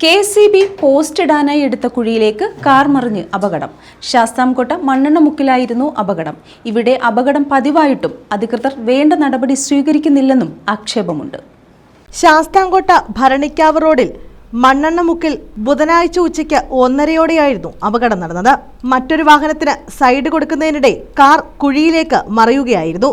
KCB post ഇടാനായി എടുത്ത കുഴിയിലേക്ക് car മറിഞ്ഞ് അപകടം. ശാസ്താംകോട്ട മണ്ണെണ്ണമുക്കിലായിരുന്നു അപകടം. ഇവിടെ അപകടം പതിവായിട്ടും അധികൃതർ വേണ്ട നടപടി സ്വീകരിക്കുന്നില്ലെന്നും ആക്ഷേപമുണ്ട്. ശാസ്താംകോട്ട ഭരണിക്കാവ് റോഡിൽ മണ്ണെണ്ണമുക്കിൽ ബുധനാഴ്ച ഉച്ചയ്ക്ക് 1:30 അപകടം നടന്നത്. മറ്റൊരു വാഹനത്തിന് സൈഡ് കൊടുക്കുന്നതിനിടെ കാർ കുഴിയിലേക്ക് മറിയുകയായിരുന്നു.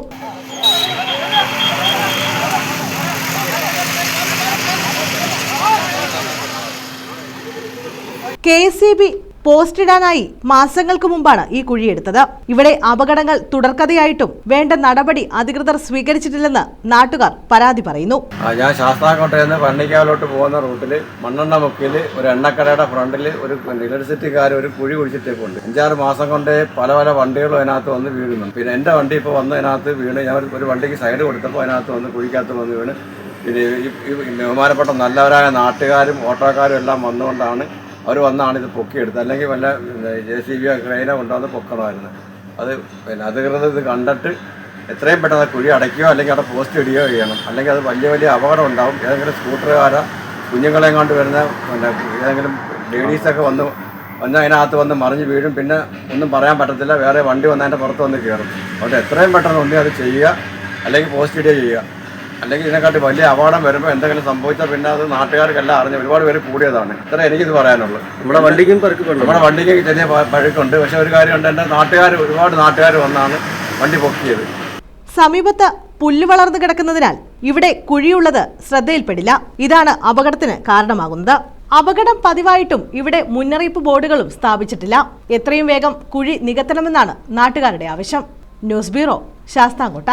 KCB പോസ്റ്റ് ഇടാനായി മാസങ്ങൾക്ക് മുമ്പാണ് ഈ കുഴിയെടുത്തത്. ഇവിടെ അപകടങ്ങൾ തുടർക്കഥയായിട്ടും വേണ്ട നടപടി അധികൃതർ സ്വീകരിച്ചിട്ടില്ലെന്ന് നാട്ടുകാർ പരാതി പറയുന്നു. ഞാൻ ശാസ്താംകോട്ടയിൽ നിന്ന് ഭരണിക്കാവിലോട്ട് പോകുന്ന റൂട്ടിൽ മണ്ണെണ്ണമുക്കിൽ ഒരു എണ്ണക്കടയുടെ ഫ്രണ്ടിൽ ഒരു ഇലക്ട്രിസിറ്റിക്കാർ ഒരു കുഴി കുഴിച്ചിട്ടേക്കുണ്ട്. 5-6 മാസം കൊണ്ട് പല വണ്ടികളും അതിനകത്ത് വന്ന് വീഴുന്നു. പിന്നെ എൻ്റെ വണ്ടി ഇപ്പോൾ വന്ന് അതിനകത്ത് വീണ് ഞാൻ ഒരു വണ്ടിക്ക് സൈഡ് കൊടുത്തപ്പോൾ അതിനകത്ത് വന്ന് കുഴിക്കകത്ത് വന്ന് വീണ്. പിന്നെ ഈ ബഹുമാനപ്പെട്ട നല്ലവരായ നാട്ടുകാരും ഓട്ടോക്കാരും എല്ലാം വന്നുകൊണ്ടാണ് അവർ വന്നാണ് ഇത് പൊക്കിയെടുത്തത്. അല്ലെങ്കിൽ വല്ല JCB ക്രെയിനോ കൊണ്ടുവന്ന് പൊക്കണമായിരുന്നു. അത് പിന്നെ അധികൃതർ ഇത് കണ്ടിട്ട് എത്രയും പെട്ടെന്ന് കുഴി അടയ്ക്കുകയോ അല്ലെങ്കിൽ അവിടെ പോസ്റ്റ് ഇടുകയോ ചെയ്യണം. അല്ലെങ്കിൽ അത് വലിയ അപകടം ഉണ്ടാവും. ഏതെങ്കിലും സ്കൂട്ടറുകാരോ കുഞ്ഞുങ്ങളെയും കൊണ്ട് വരുന്ന പിന്നെ ഏതെങ്കിലും ലേഡീസൊക്കെ വന്ന് അതിനകത്ത് വന്ന് മറിഞ്ഞ് വീഴും. പിന്നെ ഒന്നും പറയാൻ പറ്റത്തില്ല. വേറെ വണ്ടി വന്ന് അതിൻ്റെ പുറത്ത് വന്ന് കയറും. അതുകൊണ്ട് എത്രയും പെട്ടെന്ന് ഒന്നും അത് ചെയ്യുക, അല്ലെങ്കിൽ പോസ്റ്റ് ഇടുക ചെയ്യുക. അല്ലെങ്കിൽ ഇതിനെക്കാട്ടി വലിയ അപകടം വരുമ്പോൾ എന്തെങ്കിലും സംഭവിച്ചാൽ പിന്നെ അത് നാട്ടുകാർക്കെല്ലാം അറിഞ്ഞ് ഒരുപാട് പേര് കൂടിയതാണ്. ഇത്ര എനിക്കിത് പറയാനുള്ളൂ. നമ്മുടെ വണ്ടിക്കും ചെറിയ പഴുക്കുണ്ട്. പക്ഷെ ഒരു കാര്യമുണ്ട്, എൻ്റെ ഒരുപാട് നാട്ടുകാർ വന്നാണ് വണ്ടി പൊക്കിയത്. സമീപത്ത് പുല്ല് വളർന്നു കിടക്കുന്നതിനാൽ ഇവിടെ കുഴിയുള്ളത് ശ്രദ്ധയിൽപ്പെടില്ല. ഇതാണ് അപകടത്തിന് കാരണമാകുന്നത്. അപകടം പതിവായിട്ടും ഇവിടെ മുന്നറിയിപ്പ് ബോർഡുകളും സ്ഥാപിച്ചിട്ടില്ല. എത്രയും വേഗം കുഴി നികത്തണമെന്നാണ് നാട്ടുകാരുടെ ആവശ്യം. News bureau, Sasthamkotta.